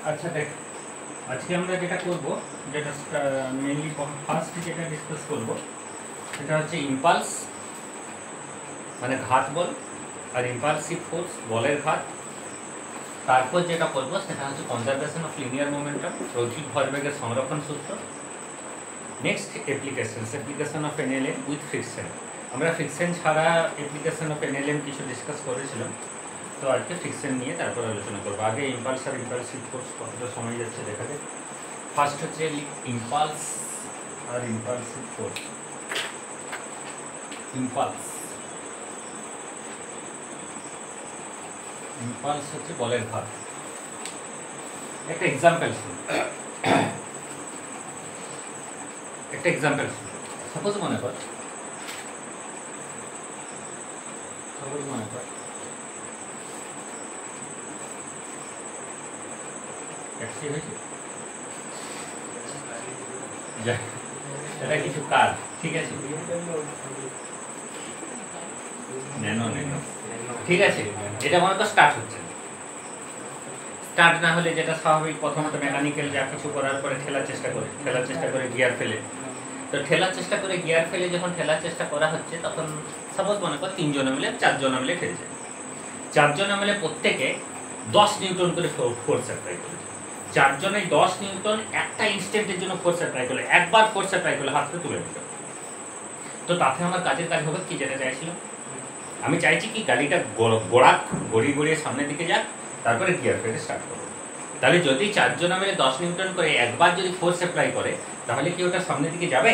আচ্ছা দেখ, আজকে আমরা যেটা করব, যেটা মেইনলি ফার্স্ট যেটা ডিসকাস করব সেটা হচ্ছে ইম্পালস মানে ঘাত বল আর ইম্পালসিভ ফোর্স বলের ঘাত। তারপর যেটা করব সেটা হচ্ছে কনজারভেশন অফ লিনিয়ার মোমেন্টাম, রৈখিক ভরবেগের সংরক্ষণ সূত্র। Next application of NLM with friction. আমরা ফ্রিকশন ছাড়া অ্যাপ্লিকেশন অফ এনএলএম কিছু ডিসকাস করেছিলাম, তো আজকে ফ্রিকশন নিয়ে তারপর আলোচনা করবো। আগে ইম্পালস আর ইম্পালসিভ ফোর্স কতটা সময় যাচ্ছে দেখা যাক। ফার্স্ট হচ্ছে ইম্পালস আর ইম্পালসিভ ফোর্স। ইম্পালস হচ্ছে বলের ঘাত। একটা এক্সাম্পল শুনুন, সাপোজ মনে কর ট্যাক্সি হয়েছে, এটা কিছু কাজ, ঠিক আছে, ঠিক আছে, এটা মনে কর স্টার্ট হচ্ছে। স্টার্ট না হলে যেটা স্বাভাবিক, প্রথমত মেকানিক্যাল যা কিছু করার পরে ঠেলার চেষ্টা করে গিয়ার ফেলে। তো ঠেলার চেষ্টা করে গিয়ার ফেলে যখন ঠেলার চেষ্টা করা হচ্ছে, তখন সাপোজ মনে কর 3 জন মিলে 4 জন মিলে ঠেলছে। 4 জন মিলে প্রত্যেকে 10 নিউটন করে ফোর্স অ্যাপ্লাই করেছে। 4 জনে 10 নিউটন একটা ইনস্ট্যান্টের জন্য ফোর্স অ্যাপ্লাই করলে, একবার ফোর্স অ্যাপ্লাই করলে হাতটা তুলে দিতে। তো তাতে আমার কাজ হবে কি, যেটা চাইছিলাম আমি চাইছি কি, গাড়িটা গড়িয়ে সামনের দিকে যাক, তারপরে গিয়ার ফেলে স্টার্ট করবো। তাহলে যদি 4 জন মিলে 10 নিউটন করে একবার যদি ফোর্স অ্যাপ্লাই করে, তাহলে কি ওটা সামনের দিকে যাবে?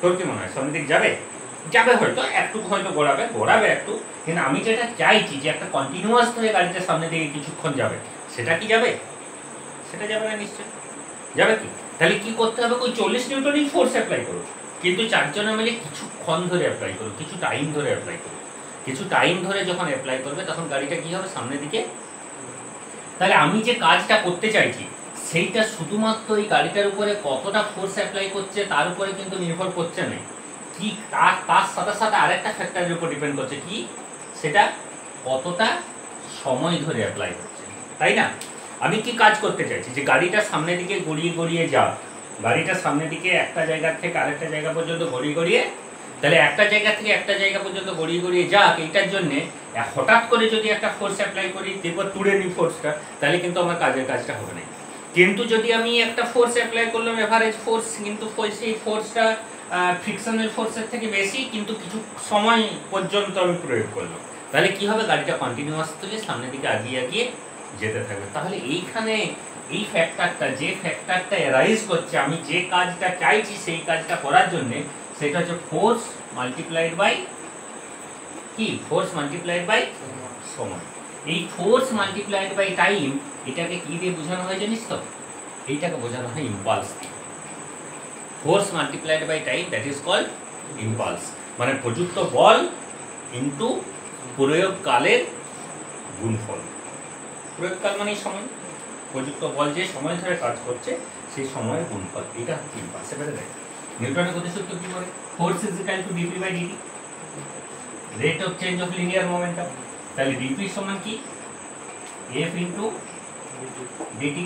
তোর কি মনে হয় সামনের দিকে যাবে? হয়তো একটু, হয়তো গড়াবে একটু, কিন্তু আমি যেটা চাইছি যে একটা কন্টিনিউয়াস ধরে গাড়িটা সামনের দিকে কিছুক্ষণ যাবে, সেটা কি যাবে? সেটা যাবে না নিশ্চয়, যাবে কি? তাহলে কি করতে হবে, ওই 40 নিউটনই ফোর্স অ্যাপ্লাই করো, কিন্তু 4 জন মিলে কিছুক্ষণ ধরে অ্যাপ্লাই করো, কিছু টাইম ধরে অ্যাপ্লাই করো। কিছু টাইম ধরে যখন অ্যাপ্লাই করবে, তখন গাড়িটা কি হবে, সামনের দিকে। তাহলে আমি যে কাজটা করতে চাইছি সেইটা শুধুমাত্র এই গাড়িটার উপরে কতটা ফোর্স অ্যাপ্লাই করছে তার উপরে কিন্তু নির্ভর করছে না, কি তার সাথে সাথে আরেকটা ফ্যাক্টরের উপর ডিপেন্ড করছে, কি সেটা কতটা সময় ধরে অ্যাপ্লাই করছে, তাই না? আমি কি কাজ করতে চাইছি, যে গাড়িটা সামনের দিকে গড়িয়ে যা, গাড়িটা সামনের দিকে একটা জায়গা থেকে আরেকটা জায়গা পর্যন্ত গড়িয়ে, তাহলে একটা জায়গা থেকে একটা জায়গা পর্যন্ত গড়িয়ে যাক, এইটার জন্যে হঠাৎ করে যদি একটা ফোর্স অ্যাপ্লাই করি, এরপর তুলে নিই ফোর্সটা, তাহলে কিন্তু আমার কাজটা হবে না। কিন্তু যদি আমি একটা ফোর্স অ্যাপ্লাই করলাম, এভারেজ ফোর্স, কিন্তু সেই ফোর্সটা ফ্রিকশনাল ফোর্সের থেকে বেশি, কিন্তু কিছু সময় পর্যন্ত আমি প্রয়োগ করলাম, তাহলে কি হবে, গাড়িটা কন্টিনিউয়াসলি সামনের দিকে আগিয়ে যেতে থাকবে। তাহলে এইখানে এই ফ্যাক্টরটা, যে ফ্যাক্টরটা অ্যারাইজ করছে আমি যে কাজটা চাইছি সেই কাজটা করার জন্যে, সেটা হচ্ছে ফোর্স মাল্টিপ্লাইড বাই কি, ফোর্স মাল্টিপ্লাইড বাই সময়। এই ফোর্স মাল্টিপ্লাইড বাই টাইম, এটাকে কি দিয়ে বোঝানো হয় জানিস তো? এইটাকে বোঝানো হয় ইম্পালস দিয়ে। Force multiplied by time, that is called impulse. মানে প্রযুক্ত বল ইনটু প্রয়োগকালের গুণফল। প্রয়োগকাল মানে সময়, প্রযুক্ত বল যে সময় ধরে কাজ করছে সেই সময়ের গুণফল, এটা হচ্ছে ইম্পালস। এবারে দেখ, নিউটনের গতিসূত্র কি বলে, force is equal to dp by dt, rate of change of linear momentum. তাহলে ডিপি সমান কি, এফ ইন্টু ডিটি।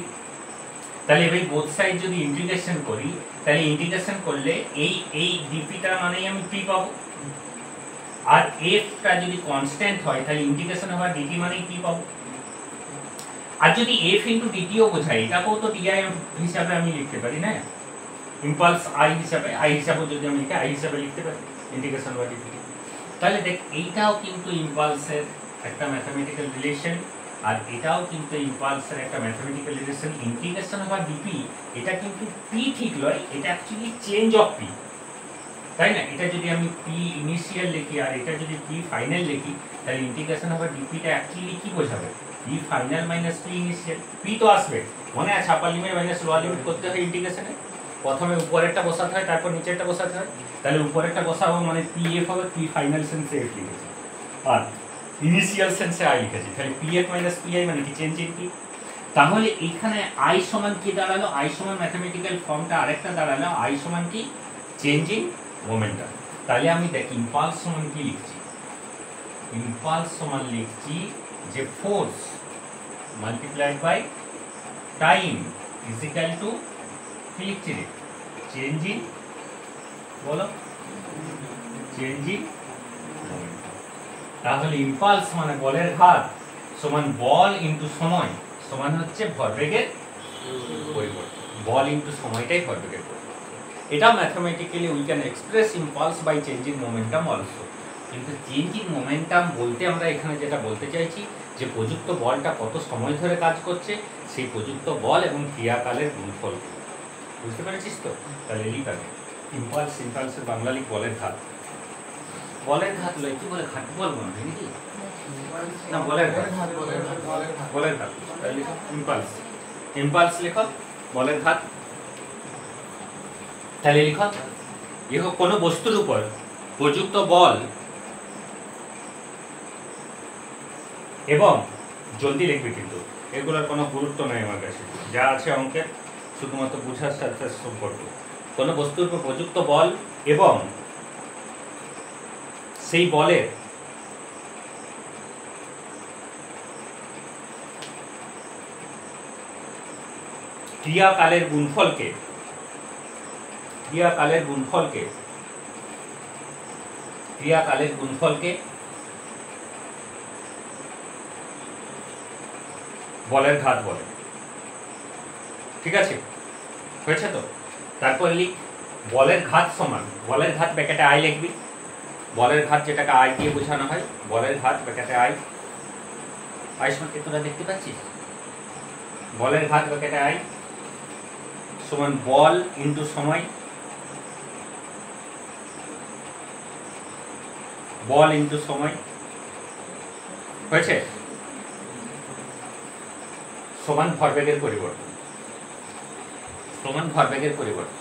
তাহলে এবার বোথ সাইড যদি ইন্টিগ্রেশন করি, তাহলে ইন্টিগ্রেশন করলে এই ডিপিটা মানেই আমি পি পাবো, আর এফটা যদি কনস্ট্যান্ট হয় তাহলে ইন্টিগ্রেশন হওয়ার ডিটি মানেই পি পাবো। আর যদি এফ ইন্টু ডিটিও বোঝাই, এটাকেও তো ডিআই হিসাবে আমি লিখতে পারি না, ইম্পালস আই হিসাবে যদি আমি আই হিসাবে লিখতে পারি ইন্টিগ্রেশন বা ডিপি। তাহলে দেখ, এইটাও কিন্তু ইম্পালসের একটা ম্যাথমেটিক্যাল রিলেশন, আর এটাও কিন্তু ইম্পালসের একটা mathematical relation. Integration of DP, এটা কিন্তু পি ঠিক নয়, এটা অ্যাকচুয়ালি চেঞ্জ অফ পি, তাই না? এটা যদি আমি পি ইনিশিয়াল লিখি আর এটা যদি পি ফাইনাল লিখি, তাহলে ইন্টিগ্রেশন অফ ডিপিটা অ্যাকচুয়ালি কি বোঝাবে, P final minus P initial. P তো আসবে, মনে আছে আপার লিমিট মাইনাস লোয়ার লিমিট করতে হয় ইন্টিগ্রেশনে, প্রথমে উপরেরটা বসাতে হয়, তারপর নিচেরটা বসাতে হয়। তাহলে উপরেরটা বসাবো মানে পি এফ হবে, পি ফাইনাল সেন্সে এফ লিখেছি, আর ইনিশিয়াল সেন্সে আই লিখেছি, তাহলে P F minus P I মানে কি, চেঞ্জ ইন পি। তাহলে এখানে আই সমান কি দাঁড়ালো, আই সমান ম্যাথমেটিক্যাল ফর্মটা আরেকটা দাঁড়ালো, আই সমান কি, চেঞ্জ ইন মোমেন্টাম। তাহলে আমি দেখি ইম্পালস সমান কি লিখছি, ইম্পালস সমান লিখছি যে force multiplied by time is equal to কি লিখছি রে, চেঞ্জ ইন, বলো, চেঞ্জ ইন মোমেন্টাম। তাহলে ইম্পালস মানে বলের ঘাত সমান বল ইনটু সময় সমান হচ্ছে ভরবেগের পরিবর্তন। বল ইনটু সময়টাই ভরবেগের পরিবর্তন। এটাও mathematically we can express impulse by changing momentum also. কিন্তু চেঞ্জিং মোমেন্টাম বলতে আমরা এখানে যেটা বলতে চাইছি যে প্রযুক্ত বলটা কত সময় ধরে কাজ করছে, সেই প্রযুক্ত বল এবং ক্রিয়াকালের গুণফল। বুঝতে পেরেছিস তো? তাহলে লিখ আগে ইম্পালস, ইম্পালসের বাংলা লিখ বলের ঘাত। বলের ঘাত লয় কি বলে, ঘাত বল মনে হয় নাকি না, বলের ঘাত, বলের ঘাত। তাহলে লিখো ইম্পালস, ইম্পালস লেখো, বলের ঘাত। তাহলে লিখো কোনো বস্তুর উপর প্রযুক্ত বল এবং জলদি লিখবি, কিন্তু এগুলোর কোনো গুরুত্ব নেই আমার কাছে, যা আছে অঙ্কের শুধুমাত্র বুঝার সাথে সম্পর্ক। কোনো বস্তুর উপর প্রযুক্ত বল এবং সেই বলের ক্রিয়াকালের গুণফলকে, ক্রিয়াকালের গুণফলকে, ক্রিয়াকালের গুণফলকে বলের ঘাত বলে। ঠিক আছে, হয়েছে তো? তারপর লিখ বলের ঘাত সমান, বলের ঘাত ব্র্যাকেটে আই লিখবি, বলের ঘাত যেটাকে আই দিয়ে বোঝানো হয়, বলের ঘাত ব্র্যাকেটে আই, আই সমান তোরা দেখতে পাচ্ছিস, বলের ঘাত ব্র্যাকেটে আই সমান বল ইনটু সময়, বল ইনটু সময়, হয়েছে, সমান ভরবেগের পরিবর্তন, সমান ভরবেগের পরিবর্তন,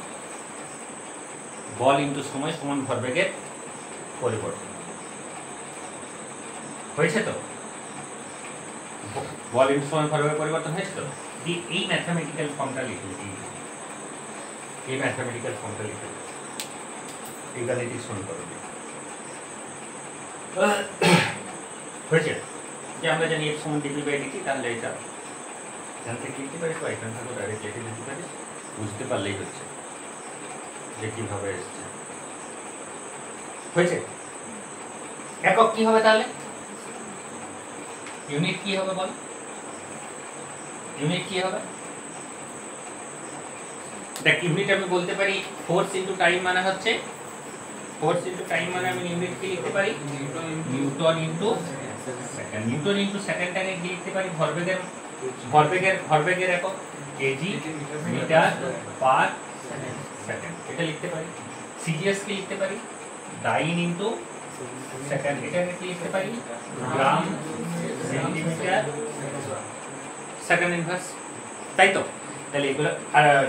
বল ইনটু সময় সমান ভরবেগের পরিবর্তন। হয়েছে তো? বল ইনটু সময় ভরবেগের পরিবর্তন হয়েছে তো? এই ম্যাথমেটিক্যাল ফর্মটা লিখে, এই ম্যাথমেটিক্যাল ফর্মটা লিখে, এই গাণিতিক সমীকরণ হয়েছে। যে আমরা জানি এফ সমান ডিগ্রি বাই ডিটি, তাহলে এটা এখান থেকে লিখতে পারিস বা এখান থেকে ডাইরেক্ট লিখে দিতে পারিস, বুঝতে পারলেই হচ্ছে যে কিভাবে এসছে। হয়েছে? একক কি হবে তাহলে? ইউনিট কি হবে বল? ইউনিট কি হবে? দেখ ইউনিট আমি বলতে পারি ফোর্স ইনটু টাইম, মানে হচ্ছে ফোর্স ইনটু টাইম, মানে আমি ইউনিট কি লিখতে পারি, newton into second. Newton into সেকেন্ডটাকে কি লিখতে পারি, ভরবেগের, ভরবেগের, ভরবেগের একক কেজি মিটার পার সেকেন্ড, এটা লিখতে পারি। সিজিএস কি লিখতে পারি, ডাইন ইনটু সেকেন্ড, এটাকে কি লিখতে পারি, গ্রাম সেন্টিমিটার সেকেন্ড ইনভার্স, তাই তো? তাহলে এগুলো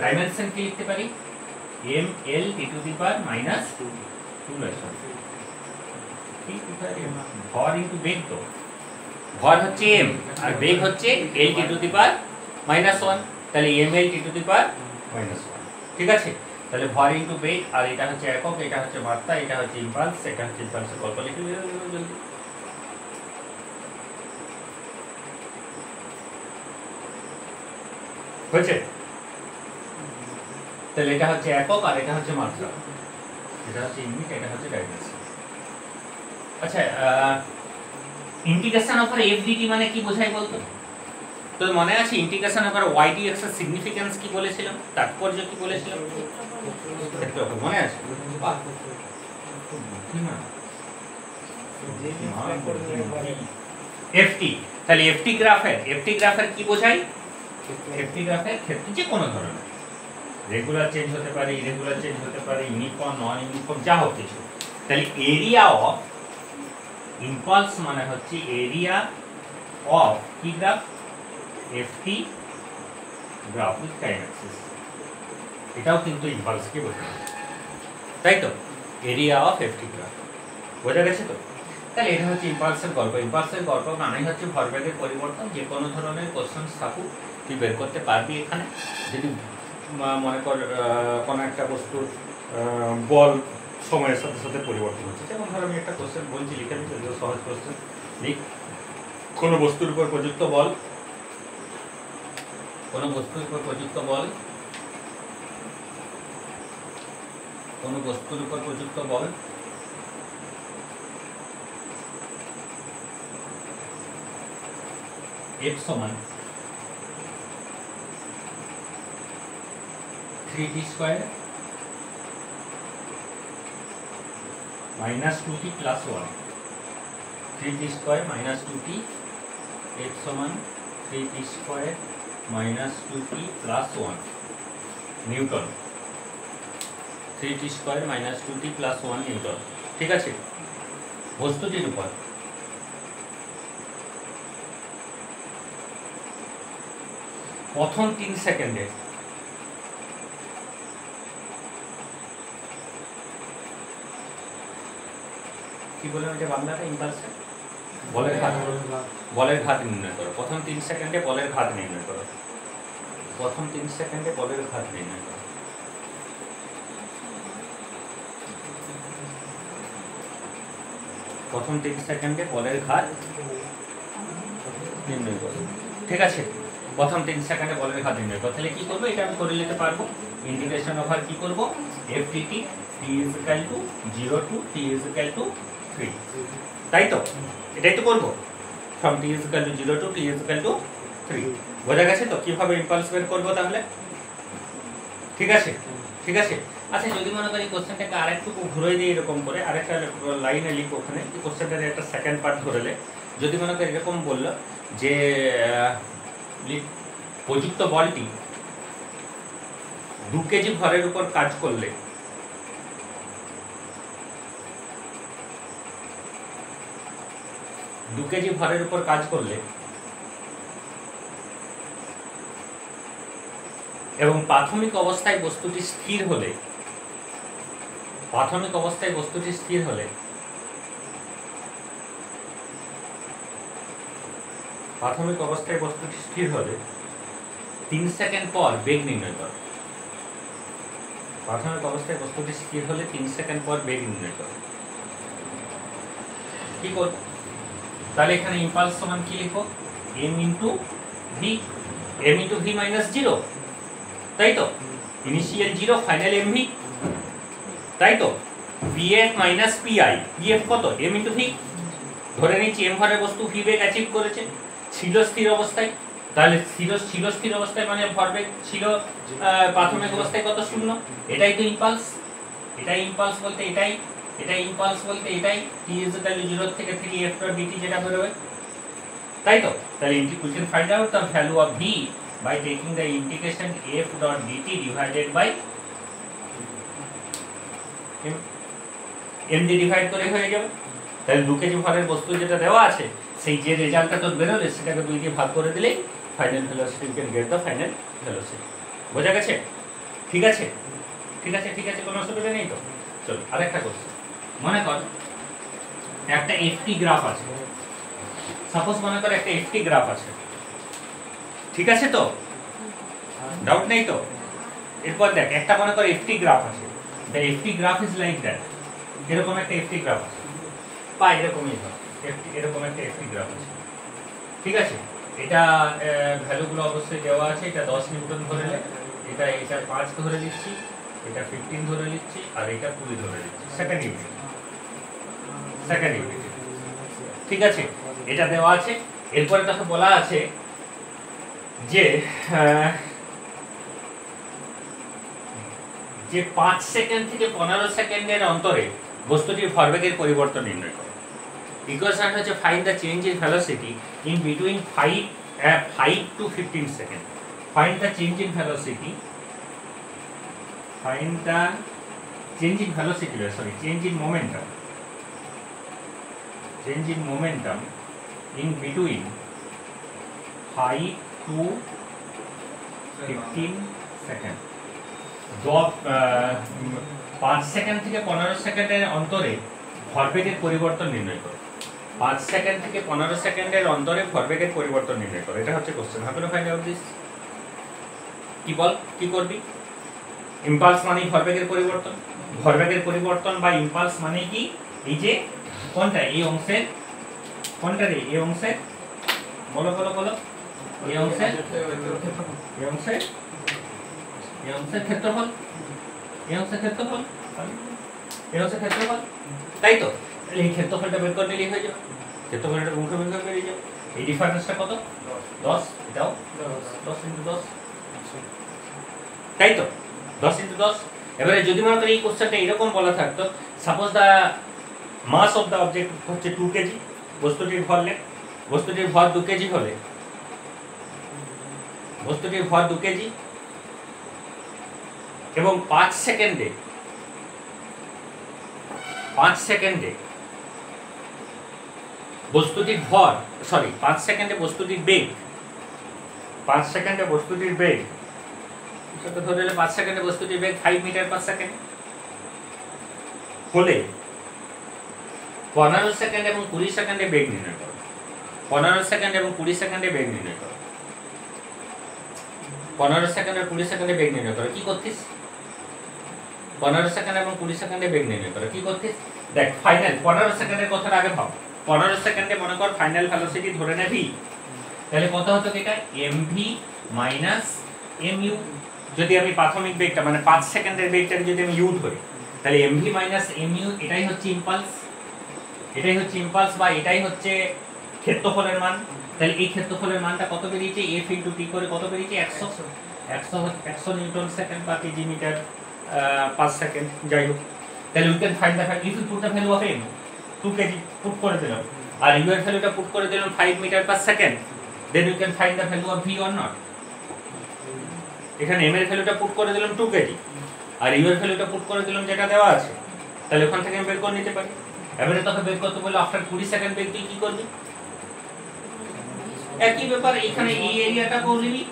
ডাইমেনশন কি লিখতে পারি, M L T to the power minus 2 ভর ইনটু বেগ, তো ভর হচ্ছে এম আর বেগ হচ্ছে এল T to the power minus 1, তাহলে M L T to the power minus 1। ঠিক আছে, তাহলে ভর ইনটু বেগ, আর এটা হচ্ছে একক, এটা হচ্ছে মাত্রা, এটা হচ্ছে ইম্পালস, এটা হচ্ছে ইম্পালসের গল্প লিখে জলদি। হয়েছে? তাহলে এটা হচ্ছে একক আর এটা হচ্ছে মাত্রা, এটা হচ্ছে ইউনিট, এটা হচ্ছে ডাইমেনশন। আচ্ছা, ইন্টিগ্রেশন ওভার এফ ডিটি মানে কি বোঝায় বলতো? তোর মনে আছে ইন্টিগ্রেশন ওভার ওয়াই ডিএক্স এর সিগনিফিকেন্স কি বলেছিলাম, তাৎপর্য কি বলেছিলাম, মনে আছে? এফটি, তাহলে এফটি গ্রাফের কি বোঝায়, এফটি গ্রাফের ক্ষেত্রে যে কোনো ধরনের রেগুলার চেঞ্জ হতে পারে, ইরেগুলার চেঞ্জ হতে পারে, ইউনিফর্ম নন ইউনিফর্ম যা হোক কিছু। তাহলে এরিয়া অফ ইম্পালস মানে হচ্ছে এরিয়া অফ কি graph, FT graph with time Axis, এটাও কিন্তু ইম্পালসকে বোঝায়, তাই তো? এরিয়া অফ এফটি গ্রাফ বোঝা গেছে তো? তাহলে এটা হচ্ছে ইম্পালসের গল্প। ইম্পালসের গল্প মানেই হচ্ছে ভরবেগের পরিবর্তন। যে কোনো ধরনের কোশ্চেন থাকুক তুই বের করতে পারবি এখানে। যদি মনে কর কোনো একটা বস্তুর বল সময়ের সাথে সাথে পরিবর্তন হচ্ছে, যেমন ধর আমি একটা কোশ্চেন বলছি, লিখে দিচ্ছি, সহজ কোশ্চেন লিখ, কোনো বস্তুর উপর প্রযুক্ত বল, কোনো বস্তুর উপর প্রযুক্ত বল, কোনো বস্তুর উপর প্রযুক্ত বল F সমান 3t square minus 2t plus 1, 3t square minus 2t, F সমান 3t square minus 2t plus 1 Newton, 3t square minus 2t plus 1 Newton. ঠিক আছে, বস্তুটির উপর প্রথম 3 সেকেন্ডে কি বললাম এটা বাংলাটা ইম্পালসে বলের ঘাত, বলের ঘাত নির্ণয় করো। প্রথম 3 সেকেন্ডে বলের ঘাত নির্ণয় করো, প্রথম 3 সেকেন্ডে বলের ঘাত নির্ণয় করো। প্রথম 3 সেকেন্ডে বলের ঘাত নির্ণয় করো। ঠিক আছে, প্রথম 3 সেকেন্ডে বলের ঘাত নির্ণয় করো। তাহলে কি করবো, এটা আমি করে নিতে পারবো। ইন্টিগ্রেশন ওভার কি করব, FTT t is equal to 0 to t is equal to 3, তাই তো? এটাই তো করব, from t is equal to 0 to t is equal to 3। বোঝা গেছে তো কিভাবে ইম্পালস বের করব তাহলে? ঠিক আছে, ঠিক আছে। আচ্ছা, যদি মনে করি কোশ্চেনটাকে আরেকটু ঘুরে দিই এরকম করে, আরেকটা লাইনে লিখো ওখানে, কোশ্চেনটার একটা সেকেন্ড পার্ট ধরেলে যদি মনে করি এরকম বললো যে প্রযুক্ত বলটি 2 কেজি ভরের উপর কাজ করলে এবং প্রাথমিক অবস্থায় বস্তুটি স্থির হলে, প্রাথমিক অবস্থায় বস্তুটি স্থির হলে 3 সেকেন্ড পর বেগ নির্ণয় করো। প্রাথমিক অবস্থায় বস্তুটি স্থির হলে 3 সেকেন্ড পর বেগ নির্ণয় করো। কি করব তাহলে? এখানে ইম্পালস সমান কি লিখো, m into v, m into v minus 0, তাই তো? ইনিশিয়াল 0, ফাইনাল mv, তাই তো? vf মাইনাস pi, vf কত, m ইনটু v। ধরে নিচ্ছি m ভরের বস্তু v বেগ অ্যাচিভ করেছে, ছিল স্থির অবস্থায়। তাহলে ছিল স্থির অবস্থায় মানে ভরবেগ ছিল প্রাথমিক অবস্থায় কত, 0। এটাই তো ইম্পালস, এটাই ইম্পালস বলতে এটাই, এটাই ইম্পালস বলতে এটাই। t is equal to 0 থেকে 3 f dot dt যেটা বেরোবে, তাই তো? তাহলে integration find out the value of v by taking the integration f dot dt divided by m দিয়ে ডিভাইড করে হয়ে যাবে। তাহলে 2 কেজি ভরের বস্তু যেটা দেওয়া আছে, সেই যে রেজাল্টটা তোর বেরোলে সেটাকে 2 দিয়ে ভাগ করে দিলেই final velocity, you can get the final velocity. বোঝা গেছে? ঠিক আছে, ঠিক আছে, ঠিক আছে, কোনো অসুবিধা নেই তো? চলো আরেকটা কোশ্চেন। মনে কর একটা এফটি গ্রাফ আছে, সাপোজ মনে কর একটা এফটি গ্রাফ আছে, ঠিক আছে তো? ডাউট নেই তো? এরপর দেখ একটা মনে কর এফটি গ্রাফ আছে, the FT graph is like that. এরকম একটা এফটি গ্রাফ আছে, বা এরকমই ধর এরকম একটা এফটি গ্রাফ আছে, ঠিক আছে? এটা ভ্যালুগুলো অবশ্যই দেওয়া আছে। এটা 10 নিউটন ধরে নে, এটা 5 ধরে নিচ্ছি, এটা 15 ধরে নিচ্ছি, আর এটা 20 ধরে নিচ্ছি। সেকেন্ড ইউনিট, ঠিক আছে? এটা দেওয়া আছে। এরপরে তাকে বলা আছে যে 5 সেকেন্ড থেকে 15 সেকেন্ডের অন্তরে বস্তুটির ভরবেগের পরিবর্তন নির্ণয় করো। ইকুয়েশন হচ্ছে find the change in velocity in between 5 to 15 second. Find the change in velocity, find the change in velocity, sorry, change in momentum, change in momentum in between 5 to 15 second. 5 second থেকে 15 সেকেন্ডের অন্তরে ভরবেগের পরিবর্তন নির্ণয় করো। 5 second থেকে 15 সেকেন্ডের অন্তরে ভরবেগের পরিবর্তন নির্ণয় করো। এটা হচ্ছে question. How can find out this? কি বল, কি করবি? ইম্পালস মানে ভরবেগের পরিবর্তন, ভরবেগের পরিবর্তন বা ইম্পালস মানে কি? এই যে কোনটা, এই অংশের কোনটা রে, এই অংশের, বলো বলো বলো, এই অংশের ক্ষেত্রফল, এই অংশের ক্ষেত্রফল, তাই তো? এই ক্ষেত্রফলটা বের করে নিলেই হয়ে যাবে, ক্ষেত্রফলটা মুখে মুখে বেরিয়ে যাবে। এই ডিফারেন্সটা কত? 10, এটাও 10 × 10, তাই তো? 10 × 10। এবারে যদি মনে করি এই কোশ্চেনটা এরকম বলা থাকতো, suppose the mass of the object হচ্ছে 2 কেজি, বস্তুটির ভর 2 কেজি হলে, বস্তুটির ভর 2 কেজি এবং 5 সেকেন্ডে বস্তুটির ভর, সরি 5 সেকেন্ডে বস্তুটির বেগ, 5 সেকেন্ডে বস্তুটির বেগ, সেটা ধরে নিলে 5 সেকেন্ডে বস্তুটির বেগ 5 মিটার/সেকেন্ড হলে 15 সেকেন্ড এবং 20 সেকেন্ডে বেগ নির্ণয় করো। 15 সেকেন্ড এবং 20 সেকেন্ডে বেগ নির্ণয় করো। 15 সেকেন্ড আর 20 সেকেন্ডে বেগ নির্ণয় করো। কি করছিস? 15 সেকেন্ড এবং 20 সেকেন্ডে বেগ নির্ণয় করো। কি করছিস? দেখ ফাইনাল 15 সেকেন্ডের কথাটা আগে ভাব। 15 সেকেন্ডে মনে কর ফাইনাল ভেলোসিটি ধরে নে v, তাহলে কত হতো এটা? mv minus mu। যদি আমি প্রাথমিক বেগটা মানে 5 সেকেন্ডের বেগটাকে যদি আমি u ধরি, তাহলে mv মাইনাস mu এটাই হচ্ছে ইম্পালস, বা এটাই হচ্ছে ক্ষেত্রফলের মান। তাহলে এই ক্ষেত্রফলের মানটা কত বেরিয়েছে? f * t করে কত বেরিয়েছে? 100 নিউটন সেকেন্ড বা কেজি মিটার পার সেকেন্ড, যাই হোক। তাহলে we can find the value, if you put the value of m 2 kg put করে দিলাম, আর u এর ভ্যালুটা পুট করে দিলাম 5 metre per second, then you can find the value of v or not. এখানে m এর ভ্যালুটা পুট করে দিলাম 2 কেজি, আর u এর ভ্যালুটা পুট করে দিলাম যেটা দেওয়া আছে, তাহলে ওখান থেকে আমি বের করে নিতে পারি। এবারে তোকে বের করতে বলে আফটার 20 সেকেন্ড বেগ তুই কি করবি? একই ব্যাপার, এখানে এই এরিয়াটাকেও নিবি,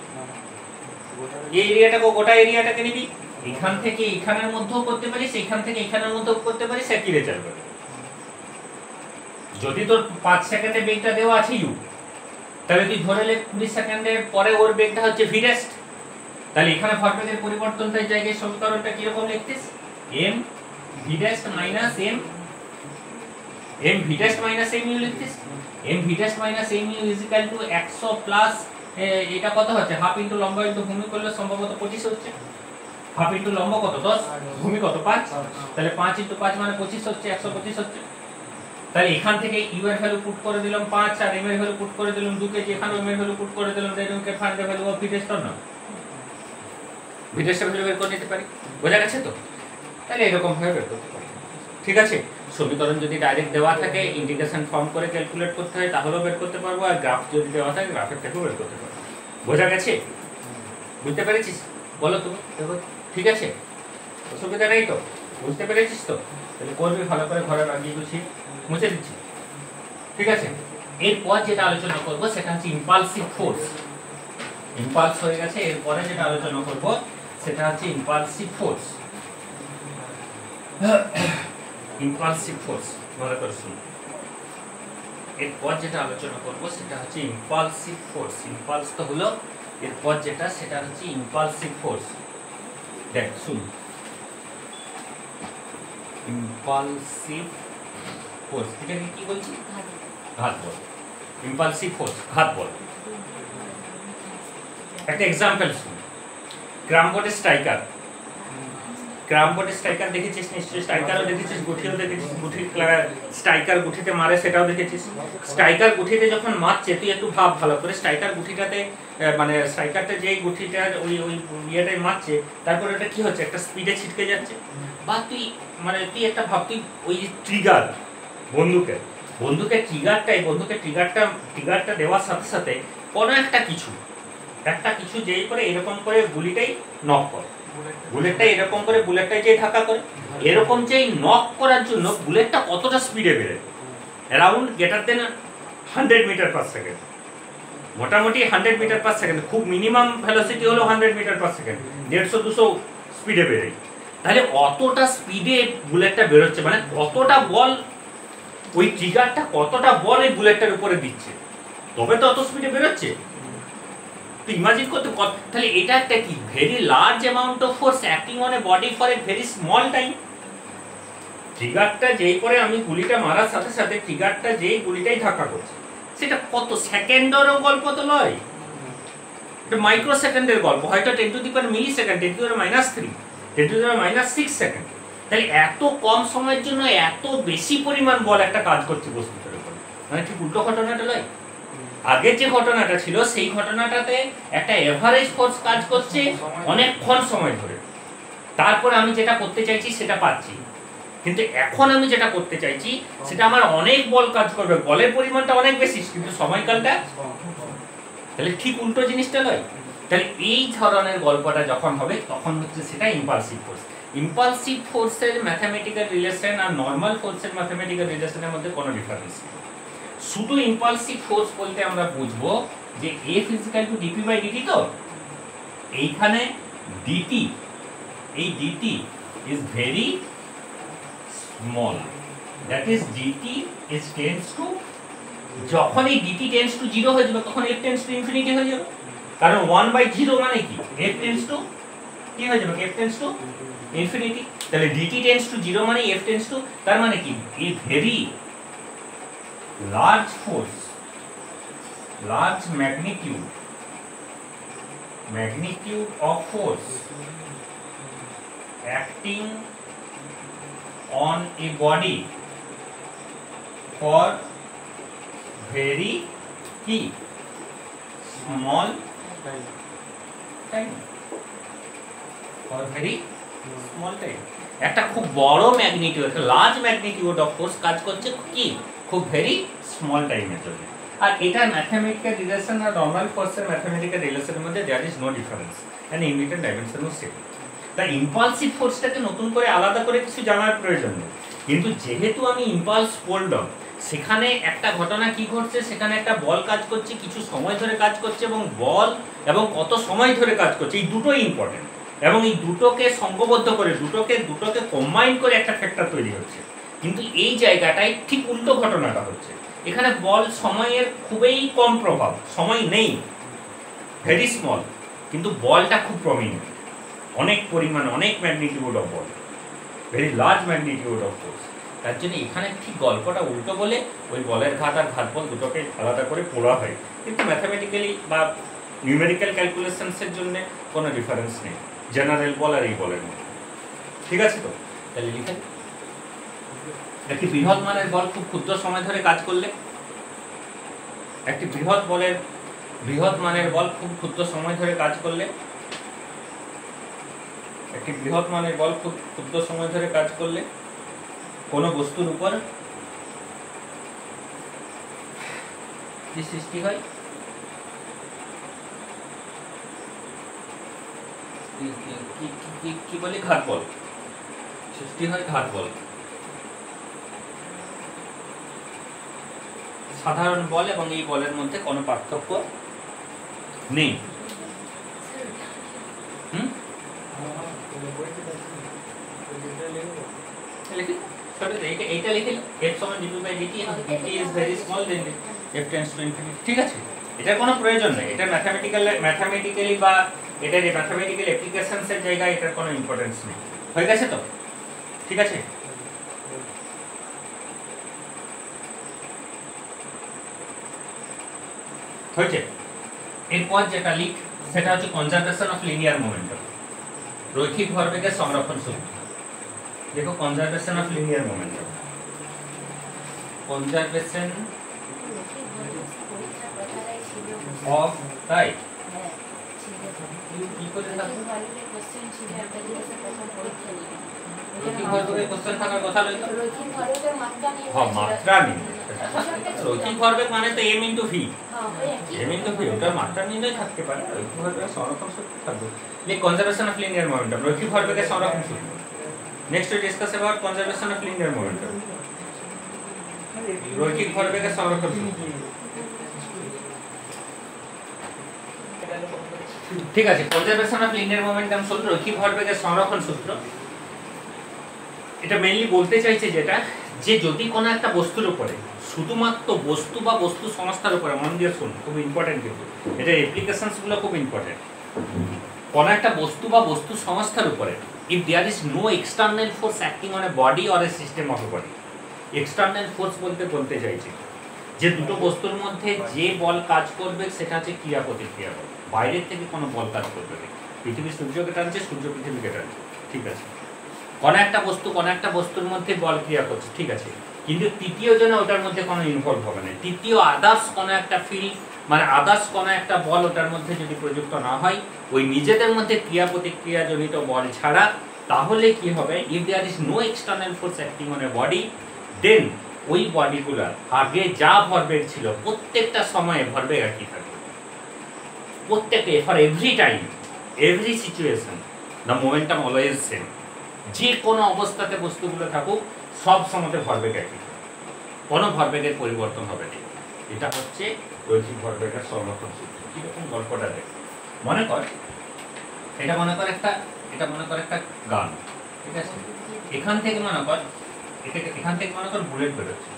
এই এরিয়াটাকেও, গোটা এরিয়াটাকে নিবি, এখান থেকে এখানের মধ্যেও করতে পারিস, এখান থেকে এখানের মধ্যেও করতে পারিস, একই রেজাল্ট হবে। যদি তোর 5 সেকেন্ডে বেগটা দেওয়া আছে u, তাহলে তুই ধরে নে 20 সেকেন্ডের পরে ওর বেগটা হচ্ছে v রেস্ট, তাহলে এখানে ভরবেগের পরিবর্তনটার জায়গায় সমীকরণটা কি রকম লিখতিস? m v rest minus m v rest minus mu লিখতিস। m v rest minus mu is equal two 100 plus এটা কত হচ্ছে? হাফ ইনটু লম্ব ইনটু ভূমি করলে সম্ভবত 25 হচ্ছে। হাফ ইনটু লম্ব কত? 10, ভূমি কত? 5, তাহলে 5 * 5 মানে 25 হচ্ছে, 125 হচ্ছে। তাহলে এখান থেকে u এর ভ্যালু পুট করে দিলাম 5, আর m এর ভ্যালু পুট করে দিলাম 2 কেজি, এখানে m এর ভ্যালু পুট করে দিলাম, then we can find the value of v rest or not. v রেস্টের ভ্যালু বের করে নিতে পারি, বোঝা গেছে তো? তাহলে এরকম ভাবে বের করতে পারি, ঠিক আছে? সমীকরণ যদি ডাইরেক্ট দেওয়া থাকে, ইন্টিগ্রেশন ফর্ম করে ক্যালকুলেট করতে হয়, তাহলেও বের করতে পারবো, আর গ্রাফ যদি দেওয়া থাকে গ্রাফের থেকেও বের করতে পারবো। বোঝা গেছে? বুঝতে পেরেছিস? বলো তো, দেখো ঠিক আছে? অসুবিধা নেই তো? বুঝতে পেরেছিস তো? তাহলে করবি ভালো করে, ঘরে লাগিয়ে গুছিয়ে মুছে দিচ্ছি, ঠিক আছে? এরপর যেটা আলোচনা করব সেটা হচ্ছে ইম্পালসিভ ফোর্স। ইম্পালস হয়ে গেছে, এরপরে যেটা আলোচনা করব সেটা হচ্ছে ইম্পালসিভ ফোর্স। ইম্পালসিভ ফোর্স ভালো করে শুনুন। এরপর যেটা আলোচনা করব সেটা হচ্ছে ইম্পালসিভ ফোর্স। ইম্পালস তো হলো, এরপর যেটা সেটা হচ্ছে ইম্পালসিভ ফোর্স। দেখ শুনুন, ইম্পালসিভ ফোর্স এটাকে কি বলছি? ঘাত বল। ইম্পালসিভ ফোর্স ঘাত বল। একটা এক্সাম্পল শুনুন। ক্রাম বোর্ডের স্ট্রাইকার, ক্রাম বোর্ডের স্ট্রাইকার দেখেছিস নিশ্চয়ই? স্ট্রাইকারও দেখেছিস, গুঠিও দেখেছিস। গুঠি স্ট্রাইকার গুঠিতে মারে, সেটাও দেখেছিস। স্ট্রাইকার গুঠিতে যখন মারছে, তুই একটু ভাব ভালো করে, স্ট্রাইকার গুঠিটাতে মানে স্ট্রাইকারটা যেই গুঠিটার ওই ইয়েটাই মারছে, তারপর এটা কি হচ্ছে? একটা স্পিডে ছিটকে যাচ্ছে। বা তুই মানে তুই একটা ভাব, তুই ওই ট্রিগার বন্দুকের ট্রিগারটা দেওয়ার সাথে সাথে কোনো একটা কিছু যেই করে এরকম করে গুলিটাই নক করে, বুলেটটা এরকম করে বুলেটটাই যেই ধাক্কা করে, এরকম যেই নক করার জন্য বুলেটটা কতটা স্পিডে বেরোয়? Around greater than 100 metre per second, মোটামুটি 100 মিটার পার সেকেন্ড। খুব মিনিমাম ভেলোসিটি হলো 100 মিটার পার সেকেন্ড, 150-200 স্পিডে বেরোয়। তাহলে অতটা স্পিডে বুলেটটা বেরোচ্ছে, মানে কতটা বল ওই ট্রিগারটা, কতটা বল এই বুলেটটার উপরে দিচ্ছে, তবে তো অত স্পিডে বেরোচ্ছে। তো ইমাজিন করতে, তাহলে এটা একটা কি very large amount of force acting on a body for a very small time. ট্রিগারটা যেই করে আমি গুলিটা মারার সাথে সাথে ট্রিগারটা যেই গুলিটাই ধাক্কা করছে, সেটা কত সেকেন্ডেরও গল্প তো নয়, মাইক্রো সেকেন্ডের গল্প, হয়তো 10 to the power millisecond, 10 to the power -3, 10 to the power -6 second. তাহলে এত কম সময়ের জন্য এত বেশি পরিমাণ বল একটা কাজ করছে বস্তুটার উপর, মানে ঠিক উল্টো ঘটনাটা নয়। আগের যে ঘটনাটা ছিল সেই ঘটনাটাতে একটা এভারেজ ফোর্স কাজ করছে অনেকক্ষণ সময় ধরে, তারপরে আমি যেটা করতে চাইছি সেটা পাচ্ছি। কিন্তু এখন আমি যেটা করতে চাইছি সেটা আমার অনেক বল কাজ করবে, বলের পরিমাণটা অনেক বেশি কিন্তু সময়কালটা, তাহলে ঠিক উল্টো জিনিসটা নয়। তাহলে এই ধরনের গল্পটা যখন হবে তখন হচ্ছে সেটা ইম্পালসিভ ফোর্স। ইম্পালসিভ ফোর্সের ম্যাথমেটিক্যাল রিলেশন আর নর্মাল ফোর্সের ম্যাথমেটিক্যাল রিলেশনের মধ্যে কোনো ডিফারেন্স নেই। শুধু ইম্পালসিভ ফোর্স বলতে আমরা বুঝবো যে F equal to dp by dt, তো এইখানে dt, এই dt is very small, that is dt is tends to, যখন এই dt tends to 0 হয়ে যাবে তখন f tends to infinity হয়ে যাবে, কারণ 1/0 মানে কি f tends to কি হয়ে যাবে, f tends to infinity। তাহলে dt tends to 0 মানে f tends to, তার মানে কি a very large force, large magnitude of force acting on a body for very key small time, for very small time, একটা খুব বড় magnitude, একটা large magnitude of force কাজ করছে কি খুব ভেরি স্মল টাইমের জন্য। আর এটা ম্যাথমেটিক্যাল রিলেশন আর নরমাল ফোর্সের ম্যাথমেটিক্যাল রিলেশনের মধ্যে there is no difference, and in between dimension of same. তাই ইম্পালসিভ ফোর্সটাকে নতুন করে আলাদা করে কিছু জানার প্রয়োজন নেই, কিন্তু যেহেতু আমি ইম্পালস বললাম সেখানে একটা ঘটনা কি ঘটছে, সেখানে একটা বল কাজ করছে, কিছু সময় ধরে কাজ করছে, এবং বল এবং কত সময় ধরে কাজ করছে এই দুটোই ইম্পর্টেন্ট, এবং এই দুটোকে সঙ্গবদ্ধ করে দুটোকে কম্বাইন করে একটা ফ্যাক্টর তৈরি হচ্ছে। কিন্তু এই জায়গাটায় ঠিক উল্টো ঘটনাটা হচ্ছে, এখানে বল সময়ের খুবই কম প্রভাব, সময় নেই, ভেরি স্মল, কিন্তু বলটা খুব প্রমিনেন্ট, অনেক পরিমাণ, অনেক magnitude of ball, very large magnitude of force. তার জন্য এখানে ঠিক গল্পটা উল্টো বলে ওই বলের ঘাত আর ঘাত বল দুটোকে আলাদা করে পড়া হয়, কিন্তু ম্যাথামেটিক্যালি বা নিউমেরিক্যাল ক্যালকুলেশনসের জন্য কোনো ডিফারেন্স নেই জেনারেল বল আর এই বলের মধ্যে। ঠিক আছে, তো তাহলে লিখে একটি বৃহৎ মানের বল খুব ক্ষুদ্র সময় ধরে কাজ করলে, একটি বৃহৎ মানের বল খুব ক্ষুদ্র সময় ধরে কাজ করলে, একটি বৃহৎ মানের বল খুব ক্ষুদ্র সময় ধরে কাজ করলে কোনো বস্তুর উপর কি সৃষ্টি হয়, কি বলে, ঘাত বল সৃষ্টি হয়, ঘাত বল। সাধারণ বল এবং এই বলের মধ্যে কোনো পার্থক্য নেই। এইটা লিখে f সমান dp by dt, dt is very small, then f tends to infinity। ঠিক আছে, এটার কোনো প্রয়োজন নেই, এটা ম্যাথমেটিক্যালি বা এটা যে ম্যাথমেটিক্যাল অ্যাপ্লিকেশনস এর জায়গায় এটার কোনো ইম্পর্টেন্স নেই। হয়ে গেছে তো? ঠিক আছে, হয়েছে। এরপর যেটা লিখ সেটা হচ্ছে কনজারভেশন অফ লিনিয়ার মোমেন্টাম, রৈখিক ভরবেগের সংরক্ষণ সূত্র। দেখো conservation of linear momentum, conservation of, তাই কি করে থাকবে, রৈখিক ভরবেগের কোশ্চেন থাকার কথা নয় তো, হ্যাঁ মাত্রা নেই, রৈখিক ভরবেগ মানে তো m * v, ওটার মাত্রা নির্ণয় থাকতে পারে, রৈখিক ভরবেগের সংরক্ষণ সূত্র থাকবে। লিখ কনজারভেশন অফ লিনিয়ার মোমেন্টাম, রৈখিক ভরবেগের সংরক্ষণ সূত্র। Next we discuss about conservation of linear momentum, রৈখিক ভরবেগের সংরক্ষণ সূত্র। ঠিক আছে, কনজারভেশন অফ লিনিয়ার মোমেন্টাম সূত্র, রৈখিক ভরবেগের সংরক্ষণ সূত্র। এটা মেইনলি বলতে চাইছে যেটা, যে যদি কোনো একটা বস্তুর উপরে, শুধুমাত্র বস্তু বা বস্তু সংস্থার উপরে, মন দিয়ে শুনুন খুব ইম্পর্টেন্ট, কিন্তু এটা অ্যাপ্লিকেশনস গুলো খুব ইম্পর্টেন্ট, কোনো একটা বস্তু বা বস্তু সংস্থার উপরে if there is no external force acting on a body or a system of a body, external force বলতে চাইছি যে দুটো বস্তুর মধ্যে যে বল কাজ করবে সেটা হচ্ছে ক্রিয়া প্রতিক্রিয়া বল, বাইরের থেকে কোনো বল কাজ করবে না। পৃথিবী সূর্যকে টানছে, সূর্য পৃথিবীকে টানছে, ঠিক আছে। কোনো একটা বস্তুর মধ্যে বল ক্রিয়া করছে, ঠিক আছে, কিন্তু তৃতীয় জনে ওটার মধ্যে কোনো ইনভলভ হবে না। তৃতীয় আদার্স কোনো একটা ফিল্ড মানে আদার্স কোনো একটা বল ওটার মধ্যে যদি প্রযুক্ত না হয়, ওই নিজেদের মধ্যে ক্রিয়া প্রতিক্রিয়া জনিত বল ছাড়া, তাহলে কি হবে? If there is no external force acting on a body, then ওই বডিগুলার আগে যা ভরবেগ ছিল প্রত্যেকটা সময়ে ভরবেগ একই থাকবে। প্রত্যেকটা for every time, every situation, the momentum always same. যে কোনো অবস্থাতে বস্তুগুলো থাকুক, সব সময়তে ভরবেগ একই, কোনো ভরবেগের পরিবর্তন হবে না। এটা হচ্ছে রৈখিক ভরবেগের সংরক্ষণ সূত্র। কিরকম গল্পটা দেখ, মনে কর এটা মনে কর একটা গান, ঠিক আছে। এখান থেকে মনে কর বুলেট বেরোচ্ছে,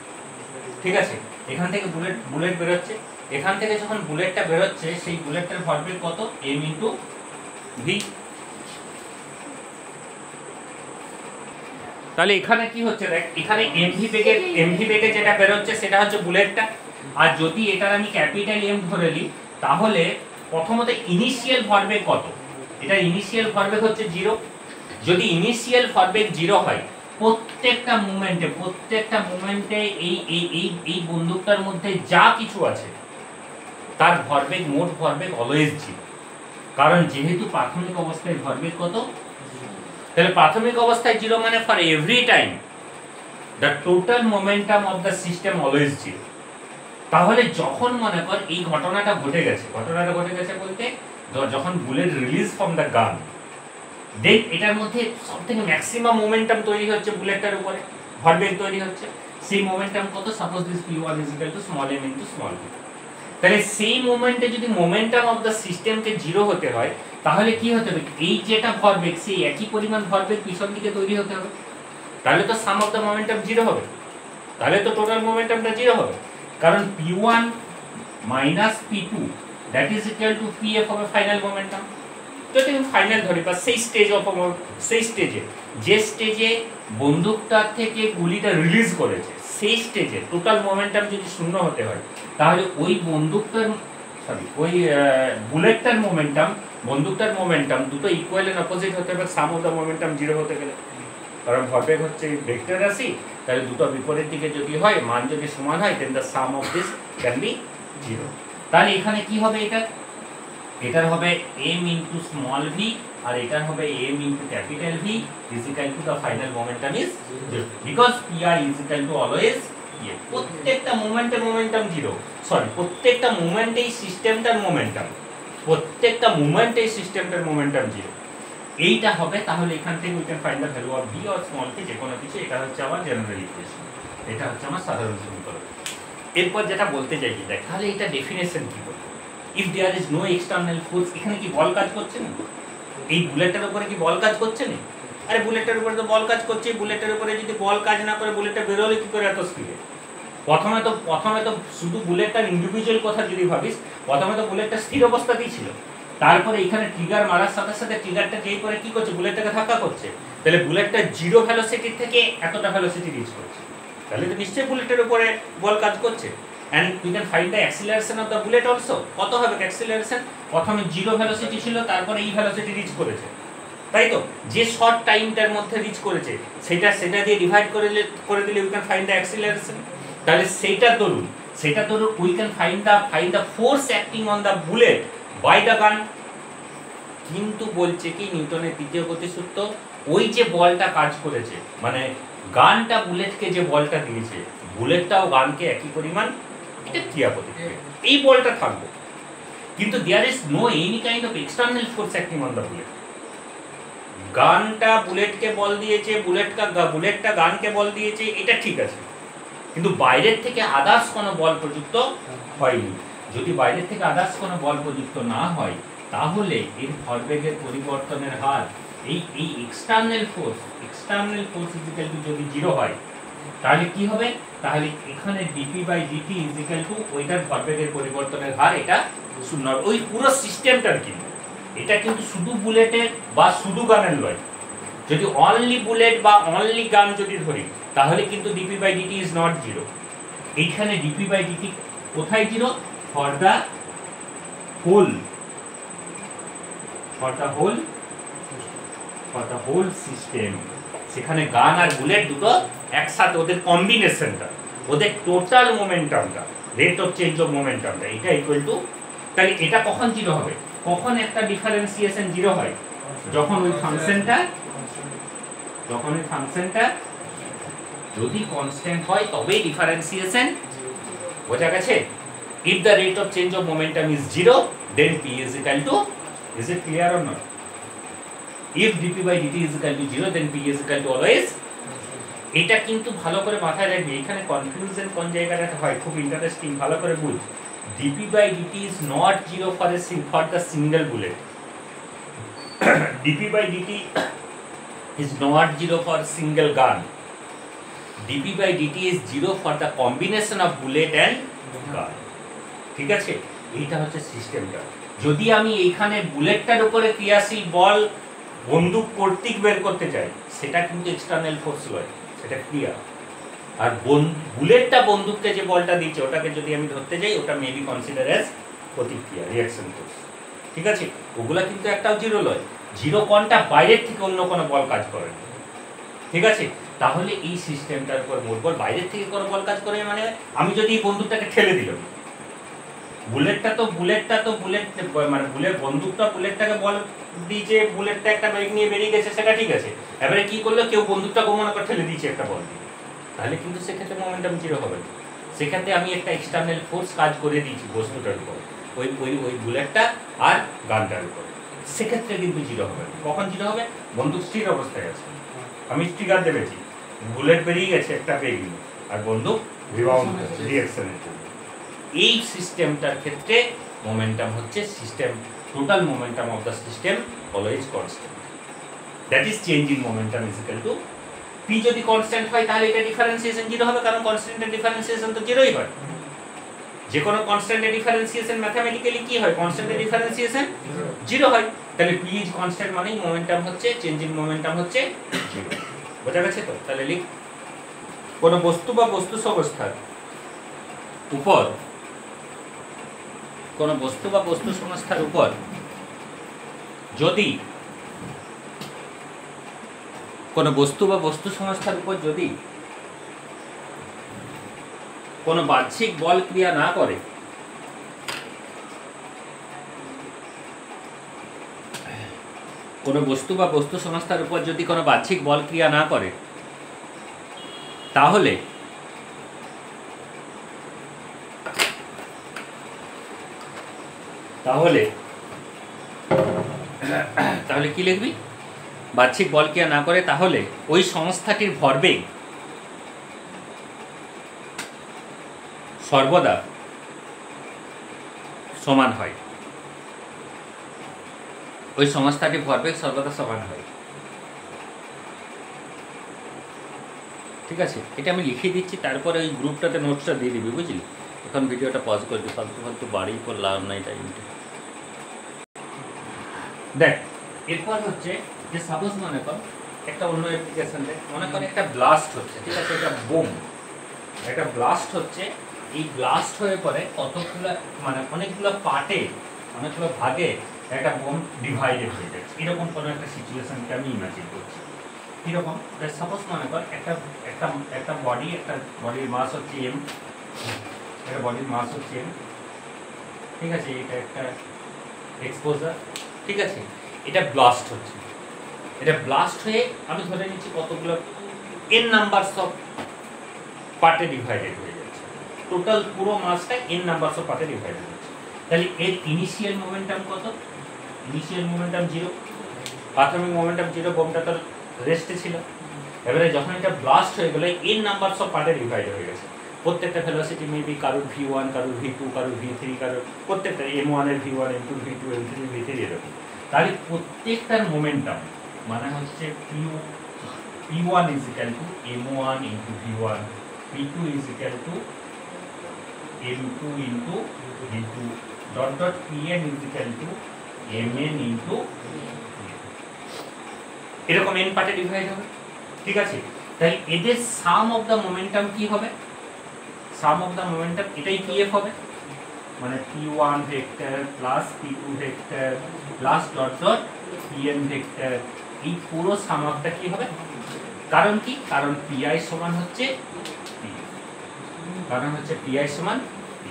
ঠিক আছে। এখান থেকে বুলেট বেরোচ্ছে। এখান থেকে যখন বুলেটটা বেরোচ্ছে, সেই বুলেটটার ভরবেগ কত? m into v। তাহলে এখানে কি হচ্ছে দেখ, এখানে mv বেগে যেটা বেরোচ্ছে সেটা হচ্ছে বুলেটটা। আর যদি এটার আমি ক্যাপিটাল M ধরে নিই, তাহলে প্রথমত ইনিশিয়াল ভরবেগ কত? এটা ইনিশিয়াল ভরবেগ হচ্ছে 0। যদি ইনিশিয়াল ভরবেগ 0 হয়, প্রত্যেকটা মুভমেন্টে এই বন্দুকটার মধ্যে যা কিছু আছে তার ভরবেগ, মোট ভরবেগ অলওয়েজ 0। কারণ যেহেতু প্রাথমিক অবস্থায় ভরবেগ কত? তাহলে প্রাথমিক অবস্থায় 0 মানে for every time the total momentum of the system always 0। তাহলে যখন মনে কর এই ঘটনাটা ঘটে গেছে বলতে যখন bullet release from the gun, দেন এটার মধ্যে সবথেকে ম্যাক্সিমাম মোমেন্টাম তৈরি হচ্ছে বুলেটটার উপরে, ভরবেগ তৈরি হচ্ছে। সেই মোমেন্টাম কত? Suppose this p1 = small m into small v। তাহলে সেই মোমেন্টে যদি মোমেন্টাম অফ দ্য সিস্টেমকে 0 হতে হয়, তাহলে কি হতে হবে? এই যেটা ভরবেগ, সেই একই পরিমাণ ভরবেগ পিছন দিকে তৈরি হতে হবে। তাহলে তো সাম অফ দ্য মোমেন্টাম 0 হবে, তাহলে তো টোটাল মোমেন্টামটা 0 হবে। কারণ p1 minus p2 that is equal two pf হবে ফাইনাল মোমেন্টাম। যদি আমি ফাইনাল ধরি বা সেই স্টেজে যে স্টেজে বন্দুকটার থেকে গুলিটা রিলিজ করেছে, সেই স্টেজে টোটাল মোমেন্টাম যদি 0 হতে হয়, তাহলে ওই বুলেটটার বন্দুকটার মোমেন্টাম দুটো ইকুয়াল এন্ড অপোজিট হতে হবে সাম অফ দ্য মোমেন্টাম 0 হতে গেলে। কারণ ভরবেগ হচ্ছে ভেক্টর রাশি, তাহলে দুটো বিপরীত দিকে যদি হয়, মান যদি সমান হয়, then the sum of this can be 0। তাহলে এখানে কি হবে? এটার হবে m ইনটু স্মল v, আর এটার হবে m into capital V is equal to the final momentum is 0, because pi is equal to always a। প্রত্যেকটা মোমেন্টাম 0, সরি, প্রত্যেকটা মোমেন্টেই সিস্টেমটার মোমেন্টাম 0। এইটা হবে। তাহলে এখান থেকে we can find the value of v or small v, যে কোনো কিছু। এটা হচ্ছে আমার জেনারেল ইকুয়েশন, এটা হচ্ছে আমার সাধারণ সমীকরণ। এরপর যেটা বলতে চাইছি দেখ, তাহলে এটা ডেফিনেশন কি বলবো? If there is no external force, এখানে কি বল কাজ করছে না? এই বুলেটের উপরে কি বল কাজ করছে না? আরে বুলেটের উপরে তো বল কাজ করছে। বুলেটের উপরে যদি বল কাজ না করে, বুলেটটা বেরোলে কি করে এত স্পিডে? প্রথমে তো শুধু বুলেটটার ইন্ডিভিজুয়াল কথা যদি ভাবিস, প্রথমে তো বুলেটটা স্থির অবস্থাতেই ছিল। তারপরে এখানে ট্রিগার মারার সাথে সাথে ট্রিগারটা যেই করে কি করছে? বুলেটটাকে ধাক্কা করছে। তাহলে বুলেটটা 0 ভেলোসিটি থেকে এতটা ভেলোসিটি রিচ করছে, তাহলে তো নিশ্চয়ই বুলেটের উপরে বল কাজ করছে। and we can find the acceleration of the bullet also। কত হবে acceleration? প্রথমে 0 ভেলোসিটি ছিল, তারপরে এই ভেলোসিটি রিচ করেছে, তাই তো? যে শর্ট টাইমটার মধ্যে রিচ করেছে, সেটা দিয়ে ডিভাইড করে দিলে we can find the acceleration। তাহলে সেটা ধরুন we can find the force acting on the bullet by the gun। কিন্তু বলছে কি নিউটনের তৃতীয় গতিসূত্র, ওই যে বলটা কাজ করেছে, মানে গানটা বুলেটকে যে বলটা দিয়েছে, বুলেটটাও গানকে একই পরিমাণ এটা ক্রিয়া প্রতিক্রিয়া, এই বলটা থাকবে। কিন্তু there is no any kind of external force acting on the bullet. গানটা বুলেটকে বল দিয়েছে, বুলেটটা গানকে বল দিয়েছে, এটা ঠিক আছে, কিন্তু বাইরের থেকে আদার্স কোনো বল প্রযুক্ত হয়নি। যদি বাইরের থেকে আদার্স কোনো বল প্রযুক্ত না হয়, তাহলে এর ভরবেগের পরিবর্তনের হার এই এক্সটার্নাল ফোর্স ইকুয়াল টু যদি 0 হয়, তাহলে কি হবে? তাহলে এখানে dp/dt ইজ ইকুয়াল টু ওইটার ভরবেগের পরিবর্তনের হার, এটা 0। ওই পুরো সিস্টেমটার কিন্তু, এটা কিন্তু শুধু বুলেটের বা শুধু গানের নয়। যদি অনলি বুলেট বা অনলি গান যদি ধরি, তাহলে কিন্তু dp/dt ইজ নট 0। এইখানে dp/dt কোথায় 0? For the whole for the whole system, সেখানে গান আর বুলেট দুটো একসাথে ওদের কম্বিনেশনটা, ওদের টোটাল মোমেন্টামটা, রেট অফ চেঞ্জ অফ মোমেন্টামটা, এটা ইকুয়াল টু, তাহলে এটা কখন জিরো হবে, কখন একটা ডিফারেন্সিয়েশন জিরো হয়, যখন ওই ফাংশনটা যদি কনস্ট্যান্ট হয় তবেই ডিফারেন্সিয়েশন বোঝা গেছে। If the rate of change of momentum is zero then p is equal to, is it clear or not? If dp by dt is equal to 0 then p is equal to always, এটা কিন্তু ভালো করে মাথায় রাখবি, এখানে confusion কোন জায়গাটাতে হয়, খুব ইন্টারেস্টিং, ভালো করে বুঝ। dp by dt is not 0 for the single bullet. dp by dt is not 0 for single gun. dp by dt is 0 for the combination of bullet and gun. ঠিক আছে, এইটা হচ্ছে সিস্টেমটা। যদি আমি এইখানে বুলেটটার উপরে ক্রিয়াশীল বল বন্দুক কর্তৃক বের করতে চাই, সেটা কিন্তু এক্সটার্নাল ফোর্স লয়, সেটা ক্রিয়া। আর বুলেটটা বন্দুককে যে বলটা দিচ্ছে ওটাকে যদি আমি ধরতে যাই, ওটা মেবি কনসিডার অ্যাজ প্রতিক্রিয়া, রিঅ্যাকশন ফোর্স। ঠিক আছে, ওগুলা কিন্তু একটাও জিরো লয়। জিরো কোনটা বাইরের থেকে অন্য কোনো বল কাজ করে, ঠিক আছে। তাহলে এই সিস্টেমটার উপর বল বাইরের থেকে কোনো বল কাজ করে, মানে আমি যদি এই বন্দুকটাকে ঠেলে দিলাম, বুলেটটা তো বুলেট মানে বন্দুকটা বুলেটটাকে বল দিয়েছে, বুলেটটা একটা বেগ নিয়ে বেরিয়ে গেছে, সেটা ঠিক আছে। এবারে কি করলো, কেউ বন্দুকটাকে মনে করে ঠেলে দিয়েছে একটা বল দিয়ে, তাহলে কিন্তু সেক্ষেত্রে মোমেন্টাম জিরো হবে না। সেক্ষেত্রে আমি একটা এক্সটার্নাল ফোর্স কাজ করে দিয়েছি বস্তুটার উপর, ওই বুলেটটা আর গানটার উপর, সেক্ষেত্রে কিন্তু জিরো হবে না। কখন জিরো হবে, বন্দুক স্থির অবস্থায় আছে, আমি ট্রিগার দেবেছি, বুলেট বেরিয়ে গেছে একটা বেগ নিয়ে, আর বন্দুক রিবাউন্ড রিঅ্যাকশনের জন্য। এই সিস্টেমটার ক্ষেত্রে মোমেন্টাম হচ্ছে system, total momentum of the system always constant, that is change in momentum is equal two p। যদি কনস্ট্যান্ট হয় তাহলে এটা ডিফারেন্সিয়েশন জিরো হবে, কারণ কনস্ট্যান্টের ডিফারেন্সিয়েশন তো জিরোই হয়। যে কোনো কনস্ট্যান্টের ডিফারেন্সিয়েশন ম্যাথমেটিক্যালি কি হয়, কনস্ট্যান্টের ডিফারেন্সিয়েশন জিরো হয়। তাহলে p ইজ কনস্ট্যান্ট মানেই মোমেন্টাম হচ্ছে, চেঞ্জ ইন মোমেন্টাম হচ্ছে জিরো। বোঝা গেছে তো? তাহলে লিখ, কোন বস্তু বা বস্তু সংস্থার উপর, কোন বস্তু বা বস্তু সংস্থার উপর যদি কোন বস্তু বা বস্তু সংস্থার উপর যদি কোন বাহ্যিক বল ক্রিয়া না করে, কোন বস্তু বা বস্তু সংস্থার উপর যদি কোন বাহ্যিক বল ক্রিয়া না করে, তাহলে তাহলে তাহলে কি লিখবি, বাহ্যিক বল ক্রিয়া না করে তাহলে ওই সংস্থাটির ভরবেগ সর্বদা সমান হয়, ওই সংস্থাটির ভরবেগ সর্বদা সমান হয়। ঠিক আছে, এটা আমি লিখে দিচ্ছি, তারপরে ওই গ্রুপটাতে নোটসটা দিয়ে দিবি, বুঝলি। এখন ভিডিওটা পজ করে দিই, ফালতু বাড়ি করলাম না এটা। দেখ, এরপর হচ্ছে যে সাপোজ মনে কর একটা অন্য অ্যাপ্লিকেশন দেখ, মনে কর একটা ব্লাস্ট হচ্ছে, ঠিক আছে, এটা বোম, একটা ব্লাস্ট হচ্ছে। এই ব্লাস্ট হয়ে পরে কতগুলো মানে অনেকগুলো পার্টে, অনেকগুলো ভাগে একটা বোম ডিভাইডেড হয়ে যাচ্ছে, এরকম কোনো একটা সিচুয়েশনকে আমি ইমাজিন করছি। কীরকম, সাপোজ মনে কর একটা বডির মাস হচ্ছে m, একটা বডির মাস হচ্ছে m, ঠিক আছে, এটা একটা এক্সপোজার, ঠিক আছে, এটা ব্লাস্ট হচ্ছে। এটা ব্লাস্ট হয়ে আমি ধরে নিচ্ছি কতগুলো n নাম্বারস অফ পার্টে ডিভাইডেড হয়ে যাচ্ছে, টোটাল পুরো মাসটা n নাম্বারস অফ পার্টে ডিভাইডেড হচ্ছে। তাহলে এর ইনিশিয়াল মোমেন্টাম কত, ইনিশিয়াল মোমেন্টাম জিরো, প্রাথমিক মোমেন্টাম জিরো, বোমটা তো রেস্টে ছিল। এবারে যখন এটা ব্লাস্ট হয়ে গেলে n নাম্বারস অফ পার্টে ডিভাইড হয়ে গেছে, প্রত্যেকটা ভেলোসিটি মেবি কারোর v1, কারোর v2, কারোর v3, কারোর প্রত্যেকটা m1 এর v1, m2 v2, m3 v3 এরকম। তাহলে প্রত্যেকটার মোমেন্টাম মানে হচ্ছে p1 is equal to m1 into v1, p2 is equal to m2 into v2 dot dot pn is equal to mn into এরকম n পার্টে ডিভাইড হবে, ঠিক আছে। তাই এদের সাম অফ দ্য মোমেন্টাম কি হবে, সাম অফ দ্য মোমেন্টাম এটাই pf হবে, মানে p1 vector plus p2 vector plus dot dot pn vector, এই পুরো সামাপটা কি হবে? কারণ কি? কারণ pi সমান হচ্ছে p, কারণ হচ্ছে pi সমান p,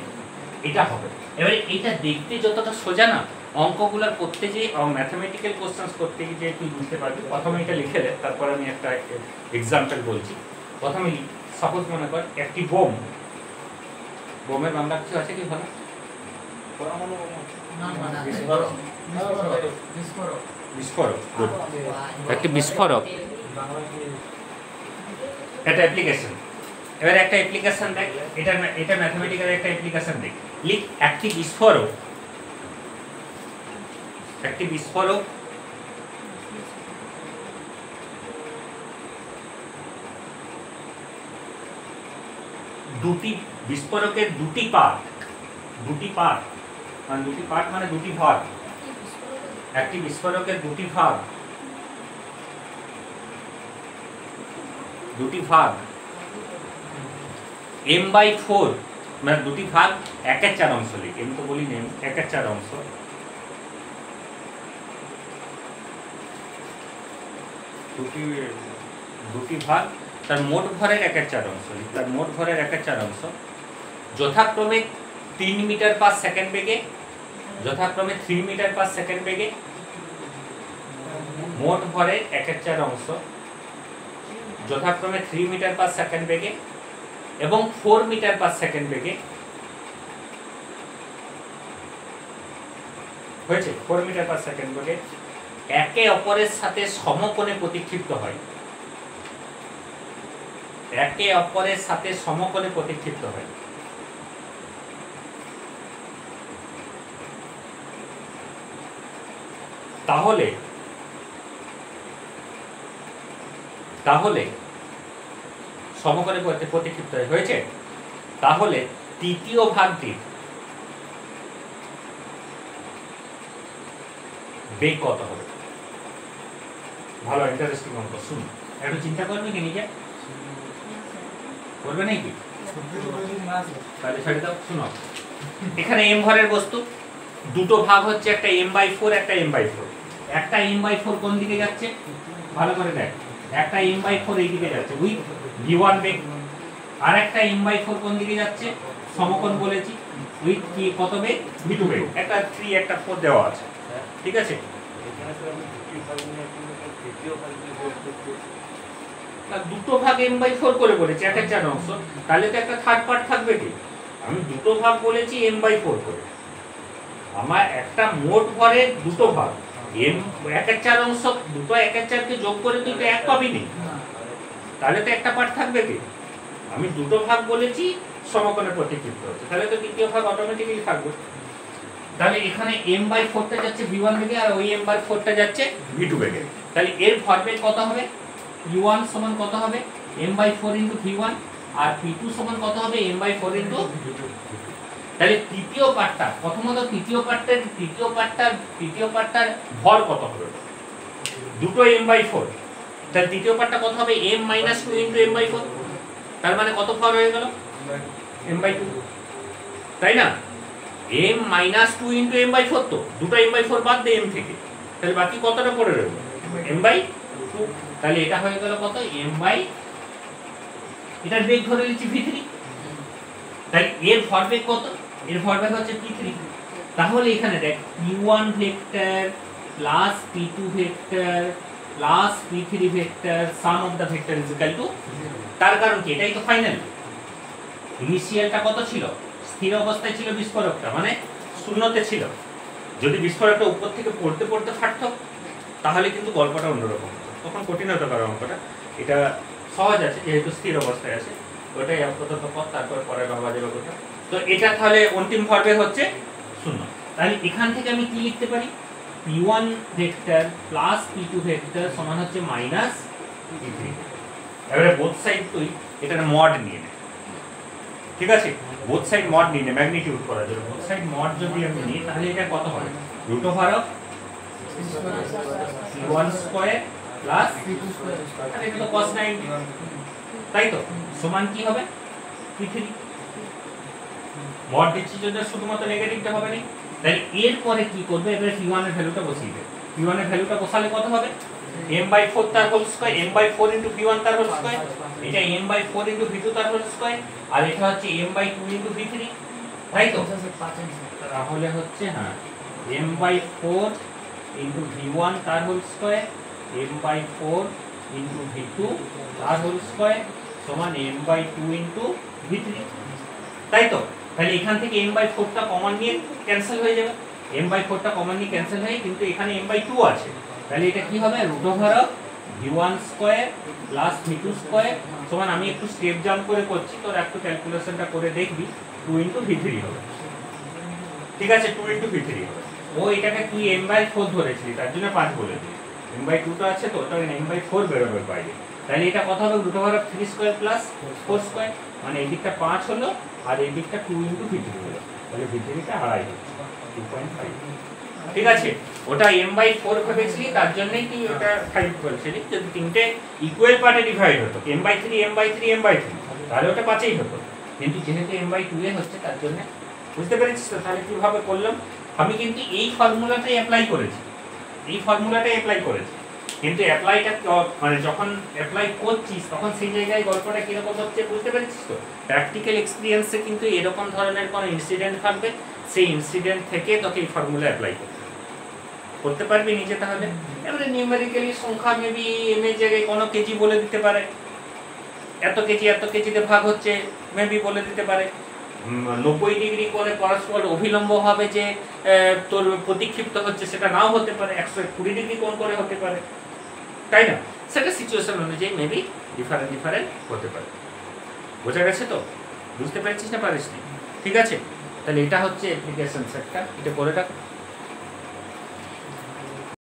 এটা হবে। এবারে এটা দেখতে যতটা সোজা না, অঙ্কগুলোর করতে যে ম্যাথমেটিক্যাল কোশ্চেন্স করতে গিয়ে তুই বুঝতে পারবি। প্রথমে এটা লিখে দে, তারপর আমি একটা এক্সাম্পল বলছি। প্রথমে সাপোজ মনে কর একটি বোম, বোমের বাংলা কিছু আছে কি ভালো? বিস্ফোরক, একটি বিস্ফোরক, এটা অ্যাপ্লিকেশন। এবার একটা অ্যাপ্লিকেশন দেখ, এটা ম্যাথমেটিক্যাল একটা অ্যাপ্লিকেশন দেখ। লিখ একটি বিস্ফোরক, একটি বিস্ফোরক দুটি বিস্ফোরকের দুটি পার্ট, দুটি পার্ট মানে দুটি পার্ট মানে দুটি ভাগ, একটি বিস্ফোরকের দুটি ভাগ, দুটি ভাগ m/4 মানে দুটি ভাগ 1/4 অংশ, লিখ m তো বলি না, 1/4 অংশ, দুটি ভাগ তার মোট ভরের 1/4 অংশ, তার মোট ভরের 1/4 অংশ যথাক্রমে 3 মিটার পার সেকেন্ড বেগে, যথাক্রমে 3 মিটার পার সেকেন্ড বেগে, মোট ভরের 1/4 অংশ যথাক্রমে 3 মিটার পার সেকেন্ড বেগে এবং 4 মিটার পার সেকেন্ড বেগে, হয়েছে 4 মিটার পার সেকেন্ড বেগে একে অপরের সাথে সমকোণে প্রতিক্ষিপ্ত হয়, একে অপরের সাথে সমকোণে প্রতিক্ষিপ্ত হয়। তাহলে তাহলে সমকোণে প্রতিক্ষিপ্ত হয়েছে, তাহলে তৃতীয় ভাগটির বেগ কত হবে? ভালো ইন্টারেস্টিং অঙ্ক, শুন একটু চিন্তা করবে কি নিজে, করবে নাকি? তাহলে ছেড়ে দাও, শুনো। এখানে m ভরের বস্তু, দুটো ভাগ হচ্ছে, একটা m/4 একটা m/4। একটা m/4 কোন দিকে যাচ্ছে ভালো করে দেখ, একটা m/4 এই দিকে যাচ্ছে উইথ v1 বেগ, আর একটা m/4 কোন দিকে যাচ্ছে সমকোণ বলেছি উইথ কি কত বেগ? v2 বেগ। একটা 3 একটা 4 দেওয়া আছে, ঠিক আছে? দুটো ভাগ m/4 করে বলেছি, 1/4 অংশ, তাহলে তো একটা থার্ড পার্ট থাকবে কি? আমি দুটো ভাগ বলেছি m/4 করে, আমার একটা মোট ভরের দুটো ভাগ m 1/4 অংশ, দুটো 1/4 কে যোগ করে তুই তো এক পাবি নি, তাহলে তো একটা পার্ট থাকবে কি? আমি দুটো ভাগ বলেছি সমকোণে প্রতিক্ষিপ্ত হচ্ছে, তাহলে তো তৃতীয় ভাগ অটোমেটিক্যালি থাকবে। তাহলে এখানে m/4 টা যাচ্ছে v1 বেগে আর ওই m/4 টা যাচ্ছে v2 বেগে, তাহলে এর ভরবেগ কত হবে? p1 সমান কত হবে? m/4 * v1, আর p2 সমান কত হবে? m/4 * v2। তাহলে তৃতীয় পার্টটা, প্রথমত তৃতীয় পার্টটার ভর কত হবে? দুটো m/4, তাহলে তৃতীয় পার্টটা কত হবে? m - 2 * m/4, তার মানে কত ভর হয়ে গেল? m/2, তাই না? m - 2 * m/4, তো দুটো m/4 বাদ দে m থেকে, তাহলে বাকি কতটা পড়ে রইল? m/2। তাহলে এটা হয়ে গেল কত? m/, এটার বেগ ধরে নিচ্ছি v3, তাই এর ভরবেগ কত? এর ভরবেগ হচ্ছে p3। তাহলে এখানে দেখ p1 vector plus p2 vector plus p3 vector sum of the vector is equal to, তার কারণ কি? এটাই তো ফাইনাল। ইনিশিয়ালটা কত ছিল? স্থির অবস্থায় ছিল বিস্ফোরকটা, মানে শূন্যতে ছিল। যদি বিস্ফোরকটা উপর থেকে পড়তে পড়তে ফাটতো তাহলে কিন্তু গল্পটা অন্যরকম, তখন কঠিন হতে পারে অঙ্কটা। এটা সহজ আছে যেহেতু স্থির অবস্থায় আছে, ওটাই আপাতত পথ, তারপর পরে ভাবা যাবে কথা। তো এটা তাহলে অন্তিম ভরবেগ হচ্ছে 0। তাহলে এখান থেকে আমি কি লিখতে পারি? p1 vector plus p2 vector সমান হচ্ছে মাইনাস p3। এবারে বোথ সাইড তুই এটার মড নিয়ে নে, ঠিক আছে? বোথ সাইড মড নিয়ে নে ম্যাগনিটিউড করার জন্য। বোথ সাইড মড যদি আমি নিই তাহলে এটা কত হবে? √(c1 square plus p2 square, আর এটা তো cos 90, তাই তো? সমান কি হবে? p3। মড দিচ্ছি জন্য শুধুমাত্র নেগেটিভটা হবে না। তাহলে এরপরে কি করবে, এবারে p1 এর ভ্যালুটা বসিয়ে দেবে। p1 এর ভ্যালুটা বসালে কত হবে, m/4 তার whole square, m/4 into v1 তার হোল স্কয়ার, এটা m/4 ইনটু v2 তার হোল স্কয়ার, আর এটা হচ্ছে m/2 ইনটু v3, তাই তো? তাহলে হচ্ছে হ্যাঁ m/4 ইনটু v1 তার whole square, m/4 into v2 তার হোল স্কয়ার সমান m/2 ইনটু v3, তাই তো? তাহলে এখান থেকে m/4 টা কমন নিয়ে ক্যান্সেল হয়ে যাবে, m/4 টা কমন নিয়ে ক্যান্সেল হয়ে, কিন্তু এখানে m/2 আছে, তাহলে এটা কি হবে, root over of v1 square plus v2 square সমান, আমি একটু স্টেপ জাম্প করে করছি, তোর একটু ক্যালকুলেশনটা করে দেখবি, 2 ইনটু v3 হবে, ঠিক আছে? 2 ইনটু v3 হবে। ও এটাকে তুই m/4 ধরেছিলি, তার জন্য 5 বলে দিই, m/2 টা আছে তো, ওটা m/4 বেরোবে বাইরে, তাহলে এটা কত হবে, root over of 3 square plus 4 square, মানে এই দিকটা 5 হলো আর এই দিকটা 2 ইনটু v3 হলো, তাহলে v3 টা আড়াই হচ্ছে 2.5, ঠিক আছে? ওটা m/4 ভেবেছিলি, তার জন্যই তুই ওটা 5 বলছিলি। যদি তিনটে ইকুয়াল পার্টে ডিভাইড হতো m/3 m/3 m/3, তাহলে ওটা 5ই হতো, কিন্তু যেহেতু m/2 এ হচ্ছে তার জন্য, বুঝতে পেরেছিস তো? তাহলে কিভাবে করলাম, আমি কিন্তু এই ফর্মুলাটাই অ্যাপ্লাই করেছি, এই ফর্মুলাটাই অ্যাপ্লাই করেছি, কিন্তু অ্যাপ্লাইটা মানে যখন অ্যাপ্লাই করছিস তখন সেই জায়গায় গল্পটা কিরকম হচ্ছে, বুঝতে পেরেছিস তো? প্র্যাকটিক্যাল এক্সপিরিয়েন্সে কিন্তু এরকম ধরনের কোনো ইনসিডেন্ট থাকবে, সেই ইনসিডেন্ট থেকে তোকে এই ফর্মুলা অ্যাপ্লাই করতে পারবি নিজে। তাহলে এবারে নিউমেরিক্যালি সংখ্যা মেবি এম এর জায়গায় কোনো কেজি বলে দিতে পারে, এত কেজিতে ভাগ হচ্ছে মেবি বলে দিতে পারে, 90 ডিগ্রি করে পরস্পর অভিলম্ব হবে যে তোর প্রতিক্ষিপ্ত হচ্ছে, সেটা নাও হতে পারে, 120 ডিগ্রি কোণ করে হতে পারে, তাই না? সেটা সিচুয়েশন অনুযায়ী মেবি ডিফারেন্ট হতে পারে। বোঝা গেছে তো? বুঝতে পেরেছিস না পারিস? ঠিক আছে, তাহলে এটা হচ্ছে অ্যাপ্লিকেশন সেটটা, এটা করে রাখ।